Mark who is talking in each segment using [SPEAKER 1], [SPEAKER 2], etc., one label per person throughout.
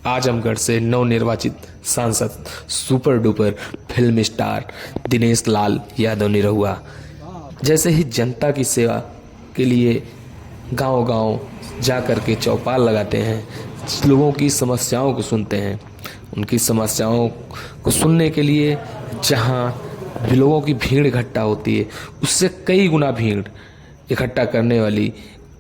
[SPEAKER 1] आजमगढ़ से नवनिर्वाचित सांसद super duper film star Dinesh Lal Yadav Nirahua जैसे ही जनता की सेवा के लिए गांव-गांव जा कर के चौपाल लगाते हैं, लोगों की समस्याओं को सुनते हैं। उनकी समस्याओं को सुनने के लिए जहां लोगों की भीड़ इकट्ठा होती है, उससे कई गुना भीड़ इकट्ठा करने वाली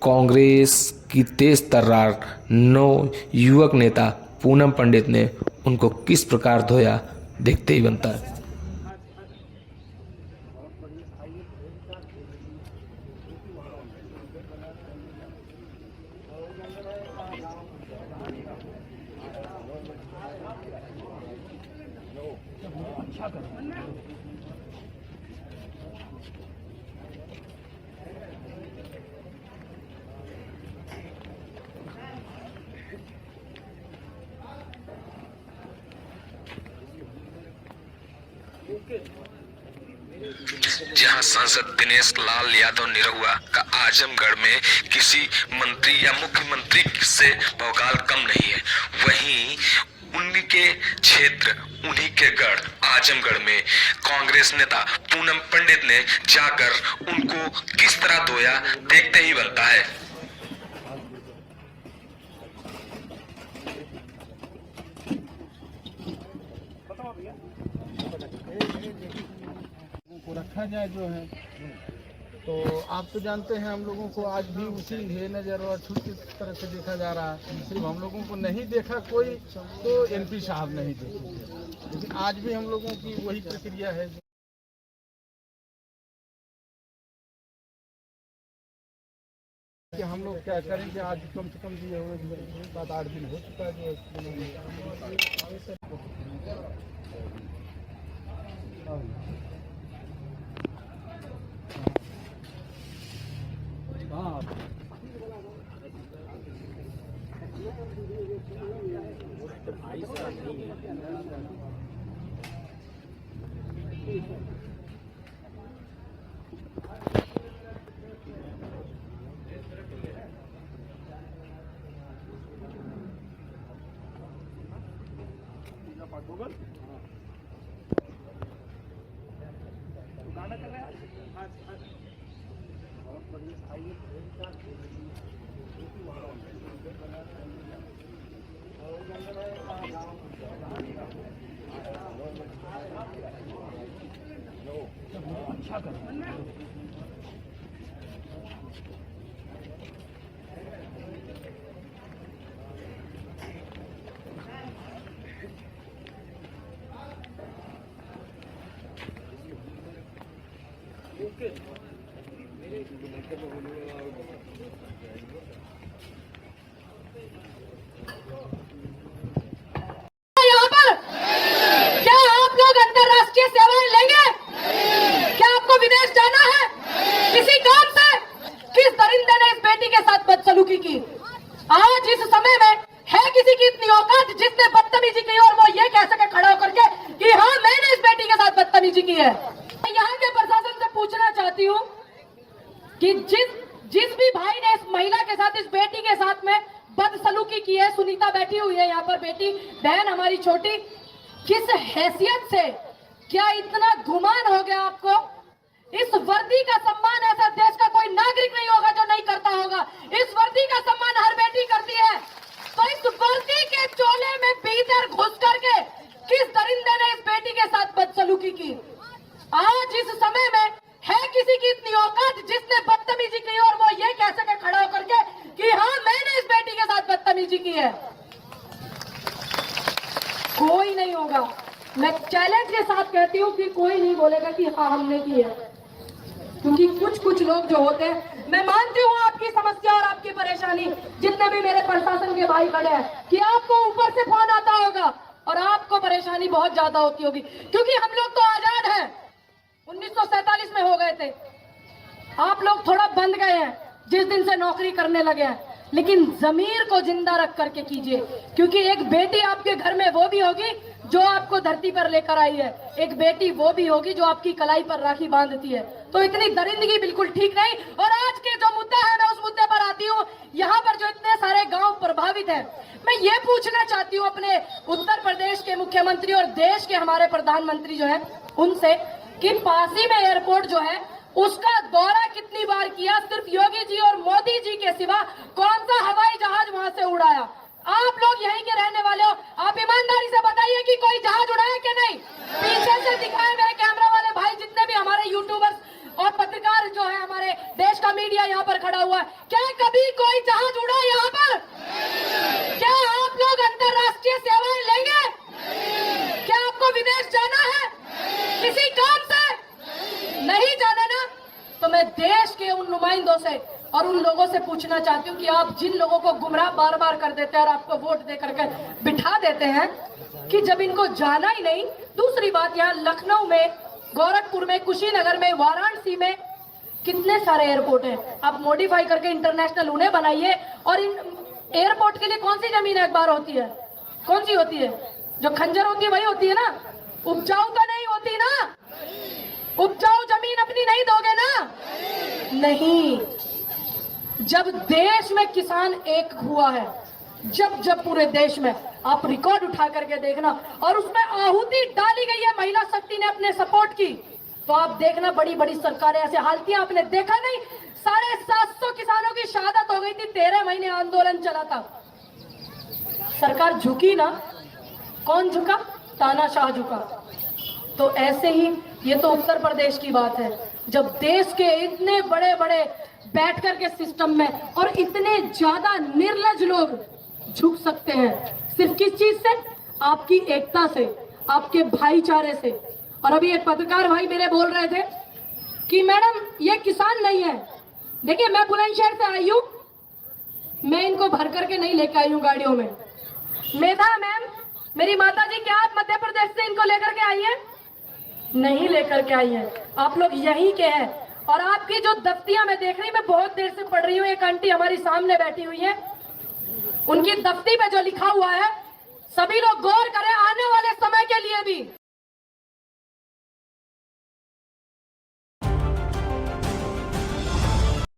[SPEAKER 1] कांग्रेस की तेज तर्रार नौ युवक नेता पूनम पंडित ने उनको किस प्रकार धोया, देखते ही बनता है। जहां सांसद दिनेश लाल यादव निरहुआ का आजमगढ़ में किसी मंत्री या मुख्यमंत्री से भौकाल कम नहीं है, वहीं उन्हीं के क्षेत्र, उन्हीं के गढ़ आजमगढ़ में कांग्रेस नेता पूनम पंडित ने जाकर उनको किस तरह धोया, देखते ही बनता है।
[SPEAKER 2] को रखा जाए जो है, तो आप तो जानते हैं हम लोगों को आज भी उसी है नजर और छूट की तरह से देखा जा रहा है। सिर्फ हम लोगों को नहीं देखा कोई तो एमपी साहब नहीं देखे, लेकिन आज भी हम लोगों की वही प्रक्रिया है कि हम लोग क्या करें कि आज कम से कम दिए हुए 7-8 दिन हो चुका है
[SPEAKER 3] की। आज इस समय में है किसी की इतनी औकात जिसने बदतमीजी की और वो ये कह सके खड़ा होकर के कि हाँ मैंने इस बेटी के साथ बदतमीजी की है। यहाँ के प्रशासन से पूछना चाहती हूँ कि जिस भी भाई ने इस महिला के साथ, इस बेटी के साथ में बदसलूकी की है, सुनीता बैठी हुई है यहाँ पर, बेटी बहन हमारी छोटी, किस हैसियत से, क्या इतना गुमान हो गया आपको? इस वर्दी का सम्मान ऐसा देश का कोई नागरिक नहीं होगा जो नहीं करता होगा। इस वर्दी का सम्मान हर बेटी करती है, तो इस वर्दी के चोले में भीतर घुस करके किस दरिंदे ने इस बेटी के साथ बदसलूकी की? आज इस समय में है किसी की इतनी औकात जिसने बदतमीजी की और वो ये कह सके खड़ा होकर के कि हाँ मैंने इस बेटी के साथ बदतमीजी की है? कोई नहीं होगा। मैं चैलेंज के साथ कहती हूँ कि कोई नहीं बोलेगा कि हाँ हमने की है, क्योंकि कुछ लोग जो होते हैं, मैं मानती हूँ आपकी समस्या और आपकी परेशानी, जितने भी मेरे प्रशासन के भाई खड़े हैं, कि आपको ऊपर से फोन आता होगा और आपको परेशानी बहुत ज्यादा होती होगी, क्योंकि हम लोग तो आजाद हैं, 1947 में हो गए थे। आप लोग थोड़ा बंद गए हैं जिस दिन से नौकरी करने लगे हैं, लेकिन जमीर को जिंदा रख करके कीजिए, क्योंकि एक बेटी आपके घर में वो भी होगी जो आपको धरती पर लेकर आई है। एक बेटी वो भी होगी जो आपकी कलाई पर राखी बांधती है। तो इतनी दरिंदगी बिल्कुल ठीक नहीं। और आज के जो मुद्दा है, मैं उस मुद्दे पर आती हूँ। यहाँ पर जो इतने सारे गांव प्रभावित हैं, मैं ये पूछना चाहती हूँ अपने उत्तर प्रदेश के मुख्यमंत्री और देश के हमारे प्रधानमंत्री जो है उनसे, कि पासी में एयरपोर्ट जो है उसका दौरा कितनी बार किया? सिर्फ योगी जी और मोदी जी के सिवा कौन सा हवाई जहाज वहां से उड़ाया? आप लोग यहीं के रहने वाले हो, आप ईमानदारी से बताइए कि कोई जहाज उड़ाया कि नहीं? पीछे से दिखाए मेरे कैमरा वाले भाई, जितने भी हमारे यूट्यूबर्स और पत्रकार जो है, हमारे देश का मीडिया यहाँ पर खड़ा हुआ है, क्या कभी कोई जहाज उड़ा यहाँ पर? क्या आप लोग अंतरराष्ट्रीय सेवाएं लेंगे? क्या आपको विदेश जाना है किसी काम से? नहीं जाना ना? तो मैं देश के उन नुमाइंदों से और उन लोगों से पूछना चाहती हूँ कि आप जिन लोगों को गुमराह बार बार कर देते हैं और आपको वोट दे करके बिठा देते हैं, कि जब इनको जाना ही नहीं। दूसरी बात, यहाँ लखनऊ में, गोरखपुर में, कुशीनगर में, वाराणसी में कितने सारे एयरपोर्ट हैं। आप मॉडिफाई करके इंटरनेशनल उन्हें बनाइए। और इन एयरपोर्ट के लिए कौन सी जमीन एक बार होती है? कौन सी होती है? जो खंजर होती है वही होती है ना? उपजाऊ तो नहीं होती ना? उपजाऊ जमीन अपनी नहीं दोगे ना? नहीं। जब देश में किसान एक हुआ है, जब पूरे देश में, आप रिकॉर्ड उठा करके देखना, और उसमें आहुति डाली गई है महिला शक्ति ने अपने सपोर्ट की, तो आप देखना बड़ी बड़ी सरकारें ऐसे हालतियां आपने देखा नहीं। 750 किसानों की शहादत हो गई थी, 13 महीने आंदोलन चला था। सरकार झुकी ना? कौन झुका? तानाशाह झुका। तो ऐसे ही ये तो उत्तर प्रदेश की बात है, जब देश के इतने बड़े बड़े बैठ कर के सिस्टम में और इतने ज्यादा निर्लज लोग झुक सकते हैं सिर्फ किस चीज से? आपकी एकता से, आपके भाईचारे से। और अभी एक पत्रकार भाई मेरे बोल रहे थे कि मैडम ये किसान नहीं है। देखिए, मैं बुलंदशहर से आई हूँ, मैं इनको भर करके नहीं लेकर आई हूँ गाड़ियों में। मेधा मैम, मेरी माता जी, क्या आप मध्य प्रदेश से इनको लेकर के आई है? नहीं लेकर के आई है। आप लोग यहीं के हैं। और आपकी जो दफ्तियां मैं देख रही, मैं बहुत देर से पढ़ रही हूँ। एक आंटी हमारी सामने बैठी हुई है, उनकी दफ्ती पे जो लिखा हुआ है, सभी लोग गौर करें आने वाले समय के लिए भी।